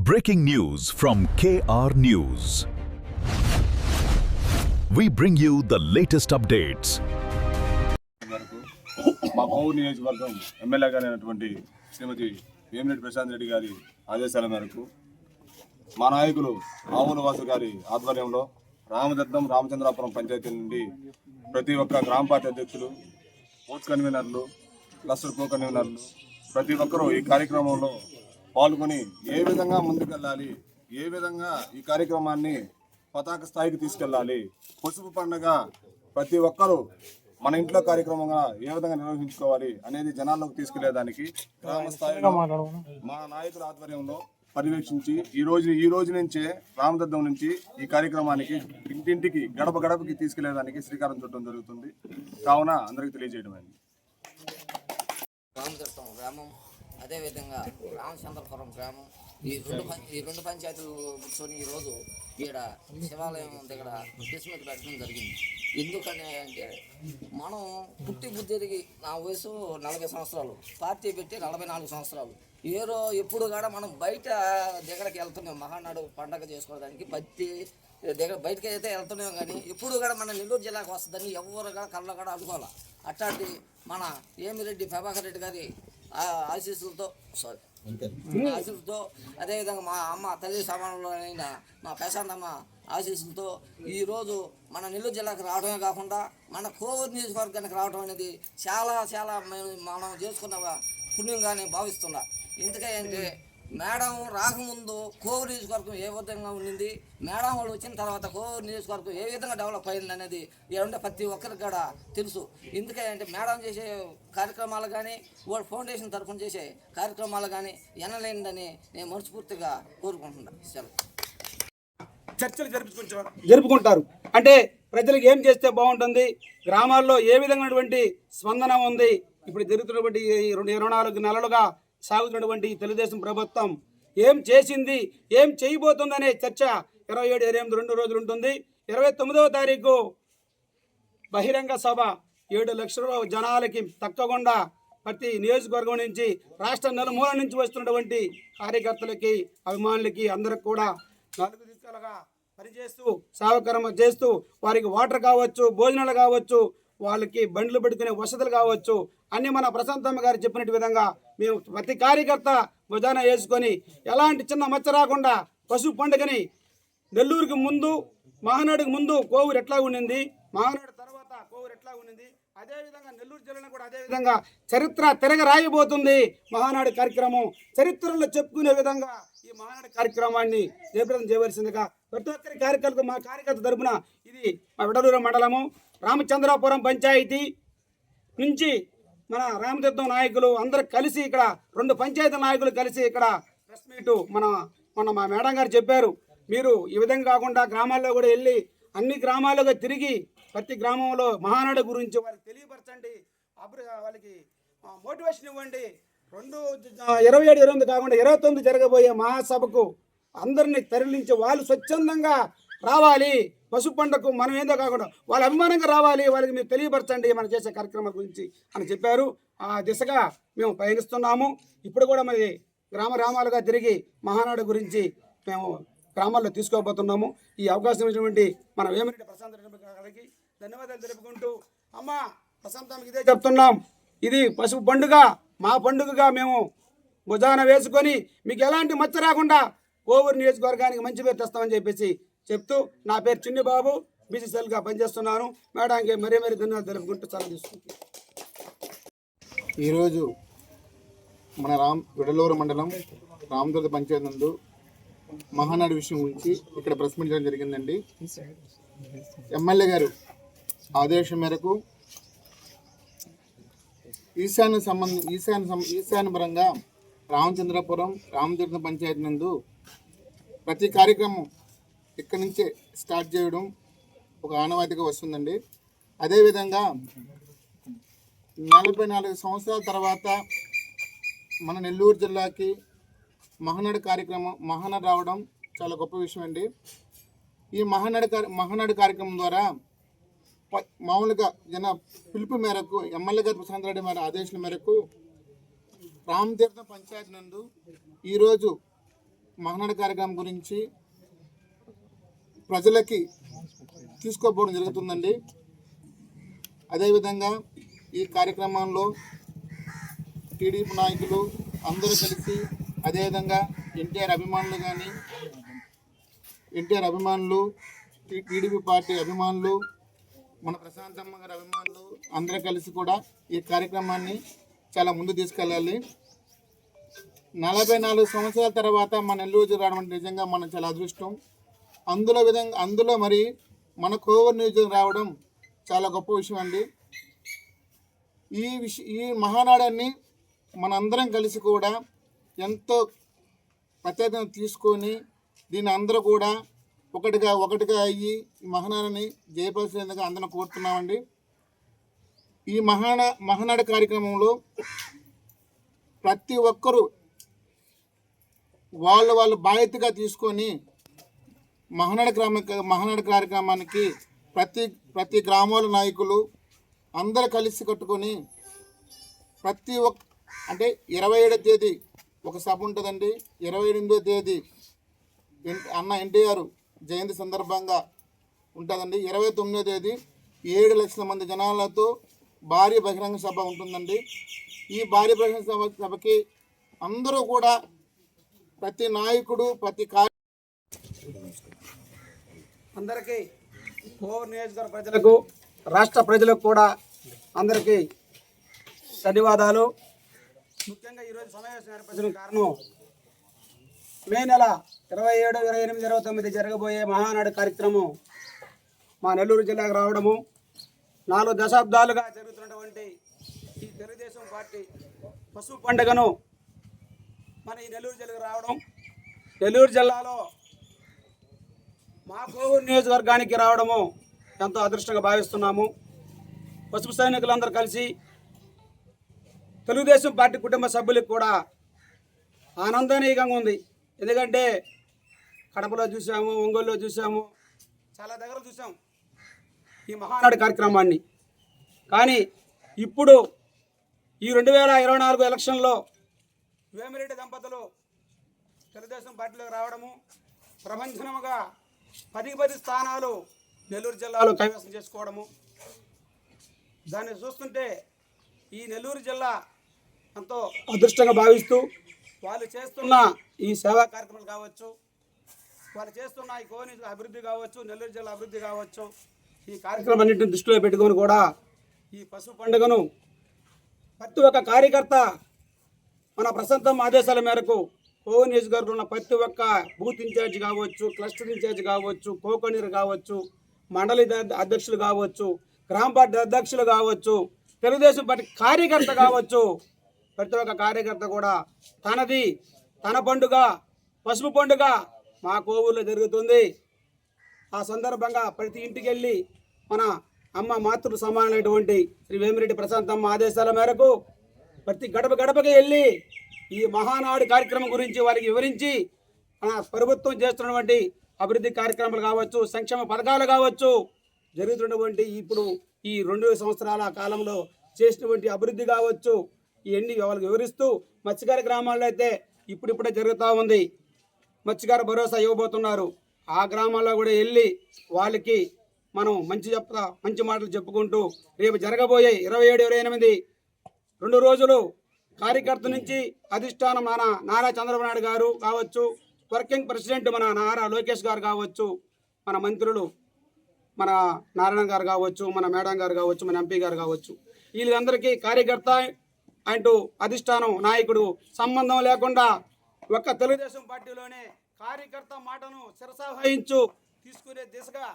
Breaking news from KR News. We bring you the latest updates. మా కోవూరు నియోజకవర్గం MLA గారైనటువంటి శ్రీమతి వేమిరెడ్డి ప్రశాంత్ రెడ్డి గారి ఆదేశాల మేరకు మా నాయకులు ఆవుల వాసు గారి ఆధ్వర్యంలో రామచంద్రాపురం పంచాయతీ నుండి ప్రతి ఒక్క గ్రామ పార్టీ అధ్యక్షులు, బూత్ కన్వీనర్లు, క్లస్టర్ కో కన్వీనర్లు ప్రతి ఒక్కరూ ఈ కార్యక్రమంలో పాల్గొని ఏ విధంగా ముందుకెళ్ళాలి, ఏ విధంగా ఈ కార్యక్రమాన్ని పతాక స్థాయికి తీసుకెళ్ళాలి, పసుపు పండుగ ప్రతి ఒక్కరూ మన ఇంట్లో కార్యక్రమంగా ఏ విధంగా నిర్వహించుకోవాలి అనేది జనాల్లోకి తీసుకెళ్లేదానికి గ్రామ స్థాయిలో మా నాయకుల ఆధ్వర్యంలో పర్యవేక్షించి ఈ రోజు నుంచే రామదద్దం నుంచి ఈ కార్యక్రమానికి ఇంటింటికి గడప గడపకి తీసుకెళ్లేదానికి శ్రీకారం చుట్టడం జరుగుతుంది. కావున అందరికీ తెలియజేయడమైంది. రామదట్టం గ్రామం, అదేవిధంగా రామచంద్రపురం గ్రామం, ఈ రెండు పంచాయతీలు కూర్చొని ఈరోజు ఇక్కడ శివాలయం దగ్గర క్రిస్మస్ పెట్టడం జరిగింది. ఎందుకని అంటే మనం పుట్టి బుద్ధికి నా వయసు 40 సంవత్సరాలు, పార్టీ పెట్టి 44 సంవత్సరాలు. ఎప్పుడు కూడా మనం బయట దగ్గరకి వెళ్తున్నాం, మహానాడు పండగ చేసుకోవడానికి బయటకి అయితే వెళ్తున్నాం. కానీ ఎప్పుడు కూడా మన నెల్లూరు జిల్లాకు వస్తుందని ఎవరు కూడా కళ్ళ కూడా అనుకోవాలి. అట్లాంటి మన వేమిరెడ్డి ప్రభాకర్ రెడ్డి గారి ఆశీస్సులతో అదేవిధంగా మా అమ్మ తల్లి సమానంలో అయిన మా ప్రశాంతమ్మ ఆశీస్సులతో ఈరోజు మన నెల్లూరు జిల్లాకు రావడమే కాకుండా మన కోవూరు నియోజకవర్గానికి రావడం అనేది చాలా చాలా మనం చేసుకున్న పుణ్యంగానే భావిస్తున్నా. ఎందుకంటే మేడం రాకముందు కోవూరు నియోజకవర్గం ఏ విధంగా ఉండింది, మేడం వాళ్ళు వచ్చిన తర్వాత కోవూరు నియోజకవర్గం ఏ విధంగా డెవలప్ అయింది అనేది ఏమంటే ప్రతి ఒక్కరికి కూడా తెలుసు. ఎందుకంటే మేడం చేసే కార్యక్రమాలు కానీ వాళ్ళ ఫౌండేషన్ తరఫున చేసే కార్యక్రమాలు కానీ ఎనలేనిదని నేను మనస్ఫూర్తిగా కోరుకుంటున్నాను. చర్చలు జరుపుకుంటారు. అంటే ప్రజలకు ఏం చేస్తే బాగుంటుంది, గ్రామాల్లో ఏ విధమైనటువంటి స్పందన ఉంది, ఇప్పుడు జరుగుతున్నటువంటి 24 నెలలుగా సాగుతున్నటువంటి తెలుగుదేశం ప్రభుత్వం ఏం చేసింది, ఏం చేయబోతుందనే చర్చ 27, 28 2 రోజులు ఉంటుంది. 29వ తారీఖు బహిరంగ సభ 7 లక్షల జనాలకి తక్కకుండా ప్రతి నియోజకవర్గం నుంచి, రాష్ట్ర నలుమూల నుంచి వస్తున్నటువంటి కార్యకర్తలకి, అభిమానులకి అందరికి కూడా 4 దిశలుగా పనిచేస్తూ సహకారం చేస్తూ వారికి వాటర్ కావచ్చు, భోజనాలు కావచ్చు, వాళ్ళకి బండ్లు పెట్టుకునే వసతులు కావచ్చు, అన్నీ మన ప్రశాంతమ్మ గారు చెప్పినట్టు విధంగా మేము ప్రతి కార్యకర్త భుజాన వేసుకొని ఎలాంటి చిన్న మచ్చ రాకుండా పశువు పండుగని నెల్లూరుకి ముందు, మహానాడుకి ముందు కోవూరు ఎట్లా ఉండింది, మహానాడు తర్వాత కోవూరు ఎట్లా ఉండింది, అదేవిధంగా నెల్లూరు జిల్లాను కూడా అదేవిధంగా చరిత్ర తిరగరాయబోతుంది. మహానాడు కార్యక్రమం చరిత్రలో చెప్పుకునే విధంగా ఈ మహానాడు కార్యక్రమాన్ని జయప్రదం చేయవలసిందిగా ప్రతి ఒక్కరి కార్యకర్త మా కార్యకర్త తరపున ఇది మా విడలూరు మండలము రామచంద్రాపురం పంచాయతీ నుంచి మన రామదద్దం నాయకులు అందరూ కలిసి ఇక్కడ 2 పంచాయతీ నాయకులు కలిసి ఇక్కడ ప్రెస్ మీటు మొన్న మా మేడం గారు చెప్పారు, మీరు ఈ విధంగా కాకుండా గ్రామాల్లో కూడా వెళ్ళి అన్ని గ్రామాలుగా తిరిగి ప్రతి గ్రామంలో మహానాడు గురించి వాళ్ళకి తెలియపరచండి, వాళ్ళకి మోటివేషన్ ఇవ్వండి. 27, 28 కాకుండా 29 జరగబోయే మహాసభకు అందరినీ తరలించి వాళ్ళు స్వచ్ఛందంగా రావాలి, పశు పండుగకు మనం ఏందో కాకుండా వాళ్ళ అభిమానంగా రావాలి, వాళ్ళకి మీరు తెలియపరచండి మనం చేసే కార్యక్రమాల గురించి అని చెప్పారు. ఆ దిశగా మేము పయనిస్తున్నాము. ఇప్పుడు కూడా మరి గ్రామాలుగా తిరిగి మహానాడు గురించి మేము గ్రామాల్లో తీసుకోబోతున్నాము. ఈ అవకాశం ఇచ్చినటువంటి మన వేమిరెడ్డి ప్రశాంత్ రెడ్డి గారికి ధన్యవాదాలు తెలుపుకుంటూ, అమ్మ ప్రశాంతానికి ఇదే చెప్తున్నాం, ఇది పశువు పండుగ, మా పండుగగా మేము భుజాన వేసుకొని మీకు ఎలాంటి మచ్చ రాకుండా కోవూరు నియోజకవర్గానికి మంచి పేరు తెస్తామని చెప్పేసి చెప్తూ, నా పేరు చిన్ని బాబు, బీసీసీఎల్గా పనిచేస్తున్నాను. మేడానికి మరీ ధన్యవాదాలు తెలుపుకుంటూ సెలవు తీసుకుంటాను. ఈరోజు మన విడలూరు మండలం రామదుర్గ పంచాయతీ నందు మహానాడు విషయం గురించి ఇక్కడ ప్రెస్ మీట్ చేయడం జరిగిందండి. ఎమ్మెల్యే గారు ఆదేశం మేరకు ఈశాన్యపరంగా రామచంద్రపురం రామదుర్గ పంచాయతీ నందు ప్రతి కార్యక్రమం ఇక్కడి నుంచే స్టార్ట్ చేయడం ఒక ఆనవాయితీగా వస్తుందండి. అదేవిధంగా 44 సంవత్సరాల తర్వాత మన నెల్లూరు జిల్లాకి మహానాడు రావడం చాలా గొప్ప విషయం అండి. ఈ మహానాడు కార్యక్రమం ద్వారా మామూలుగా పిలుపు మేరకు ఎమ్మెల్యే గారు ప్రశాంత్ రెడ్డి గారి ఆదేశాల మేరకు రామతీర్థం పంచాయతీ నందు ఈరోజు మహానాడు కార్యక్రమం గురించి ప్రజలకి తీసుకోపోవడం జరుగుతుందండి. అదేవిధంగా ఈ కార్యక్రమంలో టీడీపీ నాయకులు అందరూ కలిసి, అదేవిధంగా ఎన్టీఆర్ అభిమానులు, టీడీపీ పార్టీ అభిమానులు, మన ప్రశాంతమ్మ గారి అభిమానులు అందరూ కలిసి కూడా ఈ కార్యక్రమాన్ని చాలా ముందు తీసుకెళ్ళాలి. 44 సంవత్సరాల తర్వాత మన నెల్లూరు రావడం అంటే నిజంగా మనం చాలా అదృష్టం. అందులో మరి మన కోవూరు నియోజకవర్గం రావడం చాలా గొప్ప విషయం అండి. ఈ మహానాడాన్ని మనందరం కలిసి కూడా ఎంతో ప్రత్యేకత తీసుకొని దీన్ని అందరూ కూడా ఒకటిగా అయ్యి ఈ మహానాడాన్ని జయపరిచేందుకు అందరం కోరుతున్నామండి. ఈ మహానాడు కార్యక్రమంలో ప్రతి ఒక్కరూ వాళ్ళు బాధ్యతగా తీసుకొని మహానాడు కార్యక్రమానికి ప్రతి గ్రామాల నాయకులు అందరూ కలిసి కట్టుకొని అంటే 27వ తేదీ ఒక సభ ఉంటుందండి. 28వ తేదీ అన్న ఎన్టీఆర్ జయంతి సందర్భంగా ఉంటుందండి. 29వ తేదీ 7 లక్షల మంది జనాలతో భారీ బహిరంగ సభ ఉంటుందండి. ఈ భారీ బహిరంగ సభకి అందరూ కూడా ప్రతి నాయకుడు అందరికీ కోవూరు నియోజకవర్గ ప్రజలకు, రాష్ట్ర ప్రజలకు కూడా అందరికీ ధన్యవాదాలు. ముఖ్యంగా ఈరోజు సమావేశం ఏర్పరచడం కారణం మే నెల 27, 28, 29 జరగబోయే మహానాడు కార్యక్రమం మా నెల్లూరు జిల్లాకు రావడము, 4 దశాబ్దాలుగా జరుగుతున్నటువంటి ఈ తెలుగుదేశం పార్టీ పశువు పండుగను మన ఈ నెల్లూరు జిల్లాకు రావడం, నెల్లూరు జిల్లాలో మా కోవూరు నియోజకవర్గానికి రావడము ఎంతో అదృష్టంగా భావిస్తున్నాము. పసుపు సైనికులందరూ కలిసి తెలుగుదేశం పార్టీ కుటుంబ సభ్యులకు కూడా ఆనందనీయంగా ఉంది. ఎందుకంటే కడపలో చూసాము, ఒంగోలులో చూసాము, చాలా దగ్గర చూసాము ఈ మహానాడు కార్యక్రమాన్ని. కానీ ఇప్పుడు ఈ 2024 ఎలక్షన్లో వేమిరెడ్డి దంపతులు తెలుగుదేశం పార్టీలోకి రావడము, ప్రపంచముగా 10 స్థానాలు నెల్లూరు జిల్లాలో కైవసం చేసుకోవడము, దాన్ని చూస్తుంటే ఈ నెల్లూరు జిల్లా ఎంతో అదృష్టంగా భావిస్తూ వాళ్ళు చేస్తున్న ఈ సేవా కార్యక్రమాలు కావచ్చు, వాళ్ళు చేస్తున్న ఈ కోని అభివృద్ధి కావచ్చు, నెల్లూరు జిల్లా అభివృద్ధి కావచ్చు, ఈ కార్యక్రమం అన్నింటిని దృష్టిలో పెట్టుకొని కూడా ఈ పశువు పండుగను ప్రతి ఒక్క కార్యకర్త మన ప్రశాంతమ్మ ఆదేశాల మేరకు కోవూరు నియోజకవర్గంలో ఉన్న ప్రతి ఒక్క బూత్ ఇన్ఛార్జ్ కావచ్చు, క్లస్టర్ ఇన్ఛార్జ్ కావచ్చు, కోకనీరు కావచ్చు, మండలి అధ్యక్షులు కావచ్చు, గ్రామ పార్టీ అధ్యక్షులు కావచ్చు, తెలుగుదేశం పార్టీ కార్యకర్త కావచ్చు, ప్రతి ఒక్క కార్యకర్త కూడా తన పండుగ పసుపు పండుగ మా కోవూరులో జరుగుతుంది. ఆ సందర్భంగా ప్రతి ఇంటికి వెళ్ళి మన అమ్మ మాతృ సమానమైనటువంటి శ్రీ వేమిరెడ్డి ప్రశాంతమ్మ ఆదేశాల మేరకు ప్రతి గడపకి వెళ్ళి ఈ మహానాడు కార్యక్రమం గురించి వారికి వివరించి మన ప్రభుత్వం చేస్తున్నటువంటి అభివృద్ధి కార్యక్రమాలు కావచ్చు, సంక్షేమ పథకాలు కావచ్చు, జరుగుతున్నటువంటి ఇప్పుడు ఈ 2 సంవత్సరాల కాలంలో చేసినటువంటి అభివృద్ధి కావచ్చు, ఇవన్నీ వాళ్ళకి వివరిస్తూ మత్స్యకార గ్రామాల్లో అయితే ఇప్పుడిప్పుడే జరుగుతూ ఉంది. మత్స్యకార భరోసా ఇవ్వబోతున్నారు. ఆ గ్రామాల్లో కూడా వెళ్ళి వాళ్ళకి మనం మంచి మాటలు చెప్పుకుంటూ రేపు జరగబోయే 27, 28 2 రోజులు కార్యకర్త నుంచి అధిష్టానం మన నారా చంద్రబాబు నాయుడు గారు కావచ్చు, వర్కింగ్ ప్రెసిడెంట్ మన నారా లోకేష్ గారు కావచ్చు, మన మంత్రులు మన నారాయణ గారు కావచ్చు, మన మేడం గారు కావచ్చు, మన ఎంపీ గారు కావచ్చు, వీళ్ళందరికీ కార్యకర్త అంటూ అధిష్టానం నాయకుడు సంబంధం లేకుండా ఒక్క తెలుగుదేశం పార్టీలోనే కార్యకర్త మాటను శిరసావహించు తీసుకునే దిశగా